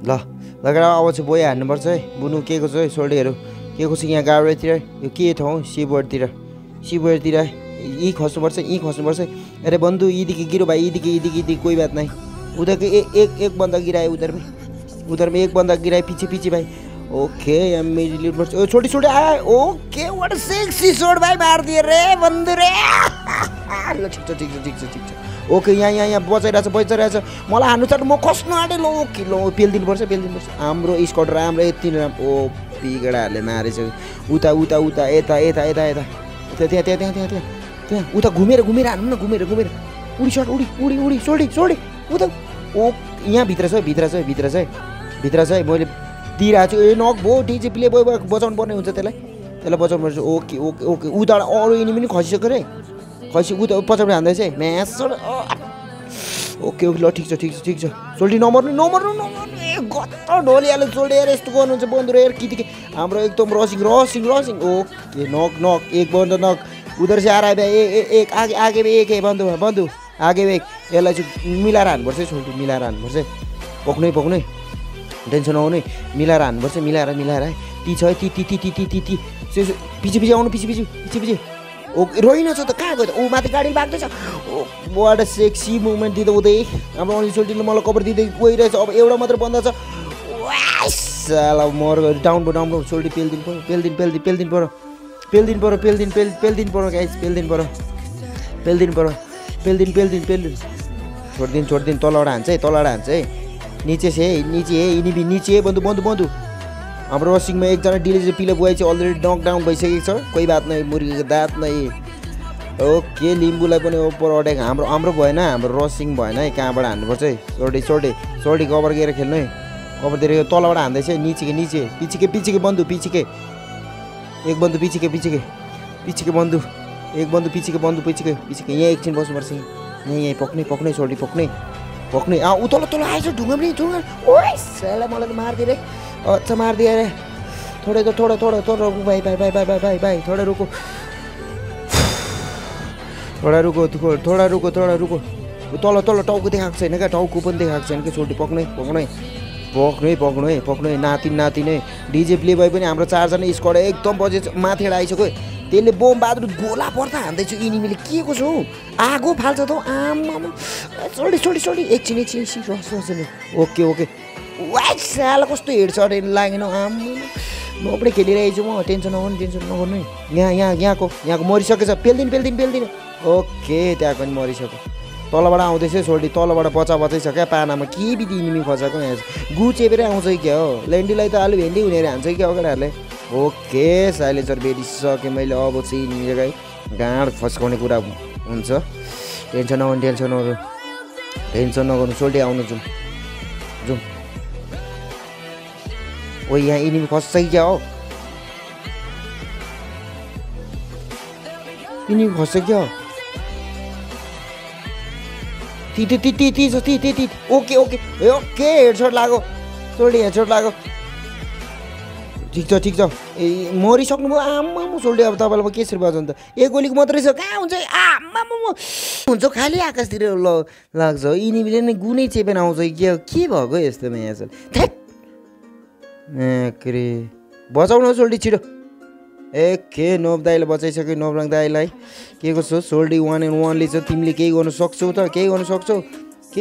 ल लगेर अब चाहिँ बोया हान्नुपर्छ है बुनु के को छ है सोल्डीहरू के को छ यहाँ गाउरेतिर यो के ठाउँ सिबोर्डतिर यी खस्नुपर्छ अरे बंधु यीदिके गिरो भाई यीदिके कोई बात नहीं उधर के एक बंदा गिरा है उधर में एक बंदा गिरा है पीछे भाई ओके छोटी आया okay what a sexy shot भाई मार दिए रे बंदु रे ल ठीक छ ओके यहाँ बचाइरहेछ मलाई हान्नु छ म खस्नु आँटे लो किलो पेल्दिनुपर्छ हाम्रो स्क्वाड राम्रो यति राम्रो ओ पिगडाहरूले मारेछ उता त्यहाँ उता घुमेर हान्नु न घुमेर उडी सर्ट उडी सोल्डी उता ओ यहाँ भित्र छ है मैले दिइरहेको छु ए नक भो डिजे प्ले बोय बचाउनु पर्ने हुन्छ त्यसलाई बचाउनु पर्छ ओके उता अरू एनिमी पनि खसिसक्यो रे उता पछाडि हान्दैछ है म्याच ओके ल ठिक छ सोल्डी नमर्नु गत्त ढोलिहाल्यो सोल्डी यार यस्तो गर्नुहुन्छ बन्धु रे यार कि हाम्रो एकदम रसिङ ओके नक एक बन्द नक उधर से आ रहा है भाई एक आगे में एक है बंधु आगे में एक यसलाई चाहिँ मिलाएर हान्नुपर्छ है सोल्डी मिलाएर हान्नुपर्छ पक्नै टेन्सन नहुने मिलाएर हान्नुपर्छ मिलाएर ती छ है ती पछि आउनु पछि ओके रोइन छ त कहाँ गयो त ऊ माथि गाडी बाग्दैछ वाट अ सेक्सी मुभमेन्ट दिँदै उतै हाम्रो अनि सोल्डीले मलाई कभर दिँदै गइरहेछ अब एउटा मात्र बन्दा छ साला मर डाउन सोल्डी पेल्दिन पर्यो गाइस पेल्दिन पर्यो छोड्दिन तलबाट हान्छ है नीचे है बन्धु हाम्रो रसिङमा एकजना डिले पिले बुवाई चाहिँ अलरेडी नकडाउन भइसकेको छ कोही बात नै मुर्गीको दाँत नै ओके लिम्बुलाई पनि ओपर अट्याक हाम्रो भएन हाम्रो रसिङ भएन है कहाँबाट हान्नुपर्छ है सोल्डी कभर दिएर खेल्नु है कभर दिएर तलबाट हान्दैछ है नीचे पीछे बन्धु एक बन्धु पीछे बन्धु एक बन्धु पीछे यहाँ एकछिन बस्नुपर्छ यहाँ पक्नै सोल्डी पक्नै तल आएछ ढुङ्गा पनि ओइ साला मलाई त मारिदिए रे अच्छा मार दिया रे थोड़ा रुको भाई थोड़ा रुको तल टाउको देखाएको छैन क्या टाउको पनि देखाएको छैन कि सोल्डी पक्नै नाति नै डिजे प्ले भए पनि हाम्रो 4 जना स्क्वाड एकदम बजेछ माथिबाट आइसक्यो त्यसले बम बहादुर गोला पर्दा हान्दैछु इनिमीले के को छ आगो फाल्छ त आम्मा सोल्डी एकछिन ओके वाइ साला कस्तो हेडसट लागेन आम्मा म पनि खेलिरहेछु म टेन्सन नगर्नु यहाँको मरिसकेछ पेल्दिन ओके त्यहाँ पनि मरिसक्यो तलबाट आउँदैछ सोल्डी तलबाट बचाइ छ क्या पानामा के बिदि इनिमी खसाएको यहाँ गु चेपेर आउँछ कि क्या हो ल्यान्डीलाई त आलु भेन्डी हुनेर हान्छ कि क्या केटाहरूले ओके साइलेन्सर बेरिसकेँ मैले अब चाहिँ इनिमीले गाँड फस्काउने कुरा हुन्छ टेन्सन नगर्नु सोल्डी आउनु जाउँ ओ यहाँ इनिमी खस्छ कि क्या हो इनिमी खस्छ क्या हो ती ओके हेडसट लाग्यो सोल्डी हेडसट लाग्यो ठिक छ ए मरिसक्नु भयो आम्मा सोल्डी अब तपाईँलाई कसरी बजाउनु त एक गोलीको मात्रै छ कहाँ हुन्छ आम्मा हुन्छ खालि आकाशतिर लाग्छ इनिमीले नै गुनै चेपेन आउँछ के भएको यस्तोमा यहाँ छ के बचाउनु सोल्डी छिटो के नोब दाइले बचाइसक्यो नोबरङ दाइलाई के को सोल्डी 1-on-1 छ तिमीले केही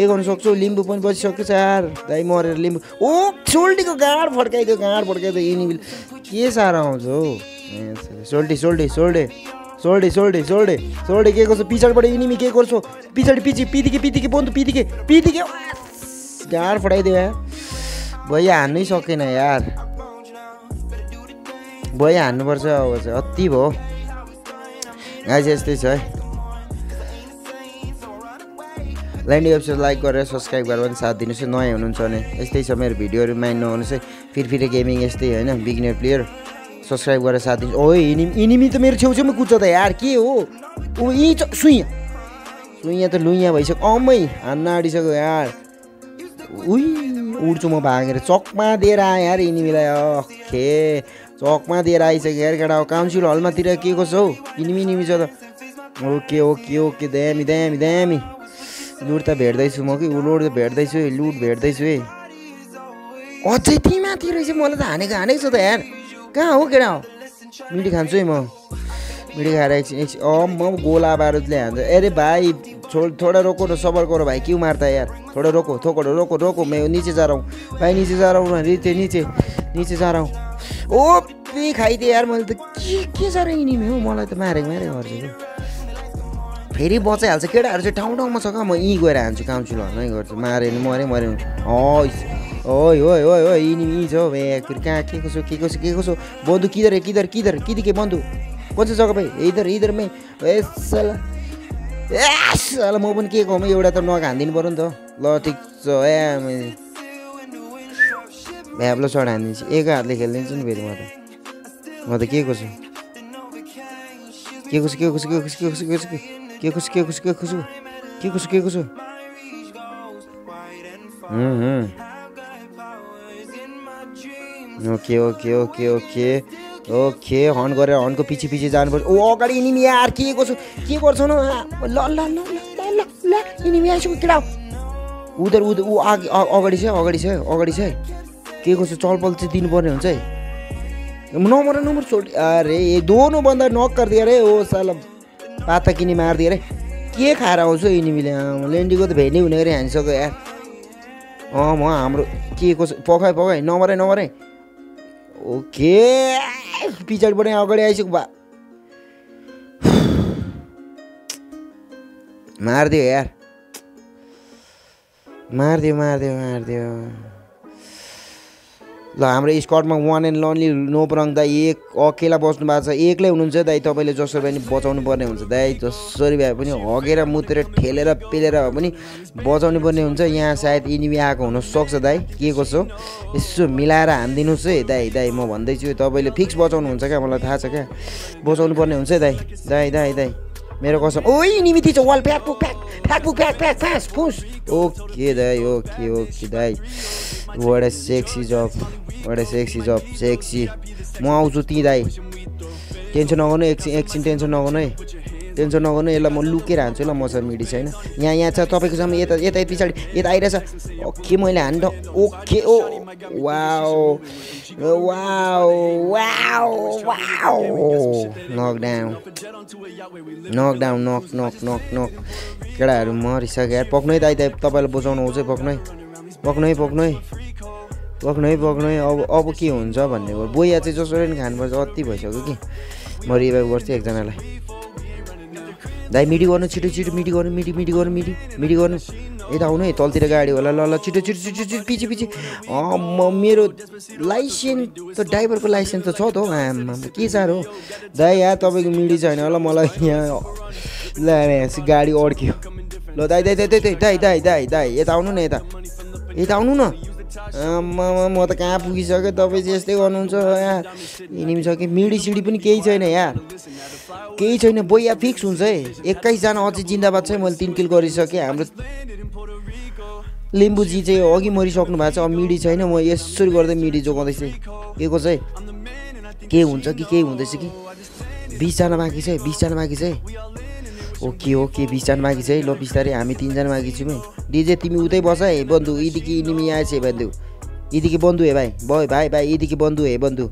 गर्नु सक्छौ लिम्बू पनि बचिसक्यो यार दाइ मरेर लिम्बू ओ सोल्डीको गाँड फड्काइदियो इनिमीले के साह्रो आउँछ हौ सोल्डी के को पछाडिबाट इनिमी के गर्छौ पछाडि पिदिके बन्धु पिदिके गाँड फटाइदियो यार भैया हान्नै सकेन यार भैया हान्नुपर्छ अब चाहिँ अति भयो गाइस यस्तै छ है ल्यान्डी वेबसाइट लाइक गरेर सब्सक्राइब गरेर पनि साथ दिनुहोस् नयाँ हुनुहुन्छ भने यस्तै छ मेरो भिडियोहरू माइन्ड नहुनुहोस् है फिर गेमिङ यस्तै होइन बिगिनर प्लेयर सब्सक्राइब गरेर साथ दिनुहोस् ओए इनिमी त मेरो छेउछेउमा कुद्छ त यार के हो ऊ यहीँ सुइया त लुइया भइसक्यो अम्मै हान्न आँटिसक्यो यार उड्छु म भागेर चकमा दिएर आएँ यार इनिमीलाई ओके चकमा दिएर आइसक्यो यार केटा काउन्सिल हलमातिर के को छ हौ इनिमी छ त ओके दामी लुट त भेट्दैछु म कि लुट भेट्दैछु है अझै त्यही माथि रहेछ मलाई त हानेको छ त यार कहाँ हो केटा हो मिडी खान्छु है म मिडी खाएर एकछिन म गोला बारुदले हान्छ अरे भाई थोड़ा रोको न सबर करो भाई क्यों मारता है यार थोड़ा रोको मैं नीचे जा रहा हूँ भाई नीचे जा रहा हूँ नीचे जा रहा हूँ ओ पे खाइदिएँ यार मैले त के छ र यिनीमा हो मलाई त मारेको गर्छ कि फेरि बचाइहाल्छ केटाहरू चाहिँ ठाउँमा छ कहाँ म यहीँ गएर हान्छु काउन्सिलरमै गर्छु मारे मरे ओइ यिनी यहीँ छ कहाँ के कसो बन्दु किधर के बन्दु कौन सा जग्गा भाइ इधर में साला म पनि के कहौँ एउटा त नक हानिदिनु पऱ्यो नि त ल ठिक छ भ्याब्लो सर्ट हानिदिन्छु एक हातले खेलिदिन्छु नि फेरि म त के कसो ओके हर्न गरेर हर्नको पछि जानुपर्छ ओ अगाडि इनिमी यार के गर्छ न ल इनिमी आइसक्यो केटा उधर ऊ अगाडि छ के कसो चलपल चाहिँ दिनुपर्ने हुन्छ है नंबर छोड़ अरे ये दोनों बंदा नॉक कर दिया रे वो साला पाता कि नहीं मार दिया रे के खाएर आउँछु इनिमीले लेन्डीको त भेट्नै हुने गरी हानिसक्यो यार म हाम्रो के कसो पकाइ नमरे ओके पछाडिबाट अगाडि आइसक्यो बा मारिदियो यार मारिदियो ल हाम्रो स्क्वाडमा वान एन्ड ओन्ली नोपरङ दाइ एक अकेला बस्नु भएको छ एक्लै हुनुहुन्छ दाइ तपाईँले जसरी पनि बचाउनु पर्ने हुन्छ दाइ जसरी भए पनि हगेर मुतेर ठेलेर पेलेर भए पनि बचाउनु पर्ने हुन्छ यहाँ सायद इनिमी आएको हुनसक्छ दाइ के कसो यसो मिलाएर हानिदिनुहोस् है दाइ म भन्दैछु तपाईँले फिक्स बचाउनुहुन्छ क्या मलाई थाहा छ क्या बचाउनु पर्ने हुन्छ दाइ मेरो कसम ओइ इनिमी थिच वाल प्याक फुस ओके दाइ ओके दाइ व्हाट अ सेक्सी जब सेक्सी म आउँछु ती दाइ टेन्सन नगर्नु एकछिन टेन्सन नगर्नु यसलाई म लुकेर हान्छु ल मसँग मिडी छैन यहाँ छ तपाईँको सामु यता पछाडि यता आइरहेछ ओके मैले हान्द ओके ओ वाओ नक केटाहरू मरिसक्यो यार पक्नु है दाइ तपाईँलाई बचाउनु आउँछ पक्नु है अब के हुन्छ भन्ने बोया चाहिँ जसरी पनि खानुपर्छ अति भइसक्यो कि म रिभाइभ गर्छु एकजनालाई दाइ मिडी गर्नु छिटो मिडी गर्नु यता आउनु है तलतिर गाडी होला ल छिटो पछि मेरो लाइसेन्स त ड्राइभरको लाइसेन्स त छ त हौ के साह्रो दाइ यहाँ तपाईँको मिडी छैन होला मलाई यहाँ ल गाडी अड्क्यो ल दाइ यता आउनु न यता आउनु न म त कहाँ पुगिसक्यो तपाईँ चाहिँ यस्तै गर्नुहुन्छ यार इनिमी छ कि मिडी सिडी पनि केही छैन यार केही छैन बोया फिक्स हुन्छ है 21 जना अझै जिन्दाबाद छ मैले 3 किल गरिसकेँ हाम्रो लिम्बुजी चाहिँ अघि मरिसक्नु भएको छ अब मिडी छैन म यसरी गर्दै मिडी जोगाउँदैछु के को चाहिँ के हुन्छ कि केही हुँदैछ कि 20 जना बाँकी छ ओके 20 जना बाँकी छ है ल बिस्तारै हामी 3 जना बाँकी छौँ है डीजे तिमी उतै बस है बन्धु इदिकी इनिमी आएछ बन्धु इदिकी बन्धु है भाई इदिकी बन्धु है बन्धु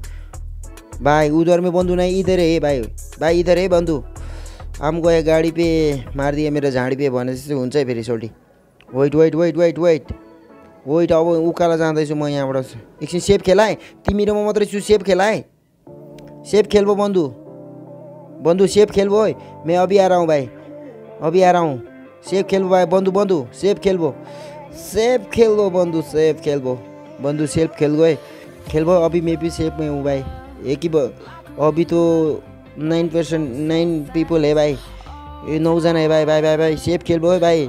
भाई उधर में बंधु नहीं इधर है भाई इधर है बंधु हमको एक गाड़ी पे मार दिया मेरा झाड़ी पे भने जस्तो हुन्छ है फेरि सोल्टी वेट अब उकाला जाँदैछु म यहाँबाट एकछिन सेफ खेलाएँ तिमी र म मात्रै छु सेफ खेलाएँ सेफ खेल्बो बंधु सेफ खेल्बो है मैं अभी आ रहा हूँ भाई सेफ खेल्बो भाई बंधु सेफ खेल्बो बंधु सेफ खेल्बो है खेल्बो अभी मैं भी सेफ में हूँ भाई एक ही अभी तो 9 पीपल है भाई ये 9 जना है भाई सेफ खेल्बो है भाई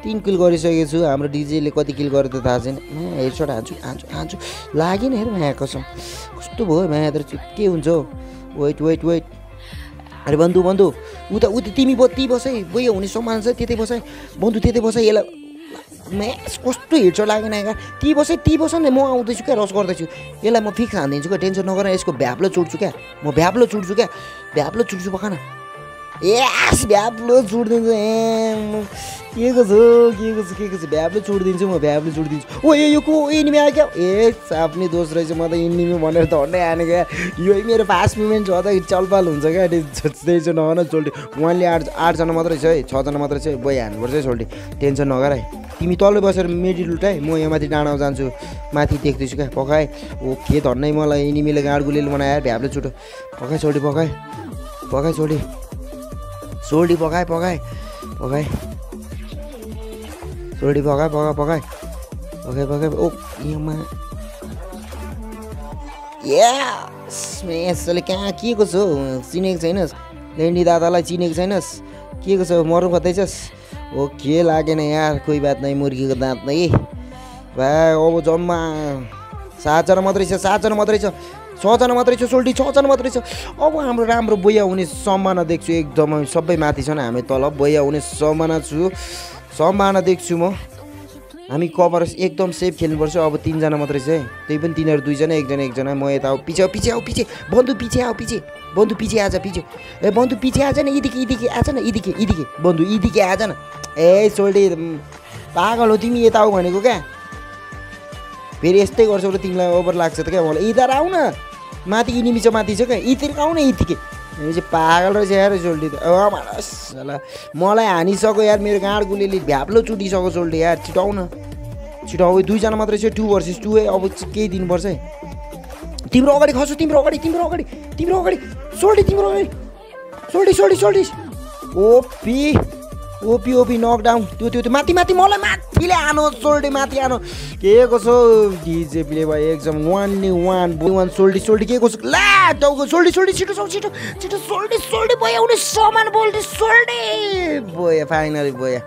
3 किल गरिसकेको छु हाम्रो डीजेले कति किल गर्यो त थाहा छैन हेडशट हान्छु लागेन हेर यहाँ कसम कस्तो भयो यहाँ त के हुन्छ वेट अरे बन्धु उता तिमी बस है बोयो हुने सम्मान छ त्यतै बस है बन्धु त्यतै बस है यसलाई म्याच कस्तो हेडशट लागेन यार ती बस न म आउँदैछु क्या रस गर्दैछु यसलाई म फिक्स हानिदिन्छु क्या टेन्सन नगर यसको भ्याप्लो चुड्छु क्या भ्याप्लो चुड्छु बखान यस भ्याप्लो छुटिदिन्छु ए के को छ भ्याप्लो छुटिदिन्छु म भ्याप्लो छुटिदिन्छु ओ यो को एनिमी आयो क्या ए आफ्नै दोष रहेछ म त एनिमी भनेर धन्दै हाने क्या यो मेरो फास्ट मुभमेन्ट छ त चलपाल हुन्छ क्या त्यही चाहिँ नभन सोल्टी वानले 8जना मात्रै छ है 6जना मात्रै छ बोइ हान्नुपर्छ है सोल्टी टेन्सन नगर है तिमी तल बसेर मेडिल लुट है म यहाँ माथि डाँडामा जान्छु माथि देख्दैछु क्या पकाए ओके धन्नै मलाई एनिमीले गाडगुलीले बनायो भ्याप्लो छुटो पकाए सोल्टी पकाए सोल्टी सोल्टी पकाए सोल्टी पकाए ओ यहाँमा यसले कहाँ के को छौ चिनेको छैनस् लेन्डी दादालाई चिनेको छैनस् के को छ मरु खोज्दैछस् ओके लागेन यार कोही बात नै मुर्गीको दाँत नै भाइ अब जम्मा 7जना मात्रै छ 6जना मात्रै छ सोल्टी 6जना मात्रै छ अब हाम्रो राम्रो बोया हुने सम्भावना देख्छु एकदमै सबै माथि छन् हामी तल बोया हुने सम्भावना देख्छु म हामी कभर एकदम सेफ खेल्नुपर्छ अब 3जना मात्रै छ है त्यही पनि तिनीहरू 2जना एकजना म यता पछि बन्धु पछि आजा ए बन्धु पछि आजा न इदिके आजा न इदिके बन्धु इदिके आजा न ए सोल्टी पागल हो तिमी यता आऊ भनेको क्या फेरि यस्तै गर्छौ र तिमीलाई ओभर लाग्छ त क्या मलाई इधर आऊ न माथि इनिमी छ माथि छ क्या इतिर आऊ न इतिके चाहिँ पागल रहेछ यार सोल्टी त मलाई हानिसक्यो यार मेरो गाँड गुलीले भ्याप्लो चुटिसक्यो सोल्टी यार छिटाउ न छिटाउ 2जना मात्रै छ 2 भर्सेस 2 है अब केही दिनुपर्छ है तिम्रो अगाडि खस्छु तिम्रो अगाडि सोल्टी तिम्रो अगाडि सोल्टी ओपी नकडाउन त्यो माथि मलाई माथिले आनो सोल्टी माथि आनो के कसो डिजे प्ले भयो एकदम 1 सोल्टी के कसो ला टाउको सोल्टी छिटो सोल्टी भयो उनी समान बोल्दै सोल्टी बोया फाइनली बोया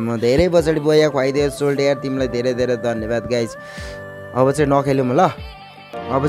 म धेरै पछाडि बोया खुवाइदिए सोल्टी यार तिमीलाई धेरै धेरै धन्यवाद गाइज अब चाहिँ नखेलौँ ल अब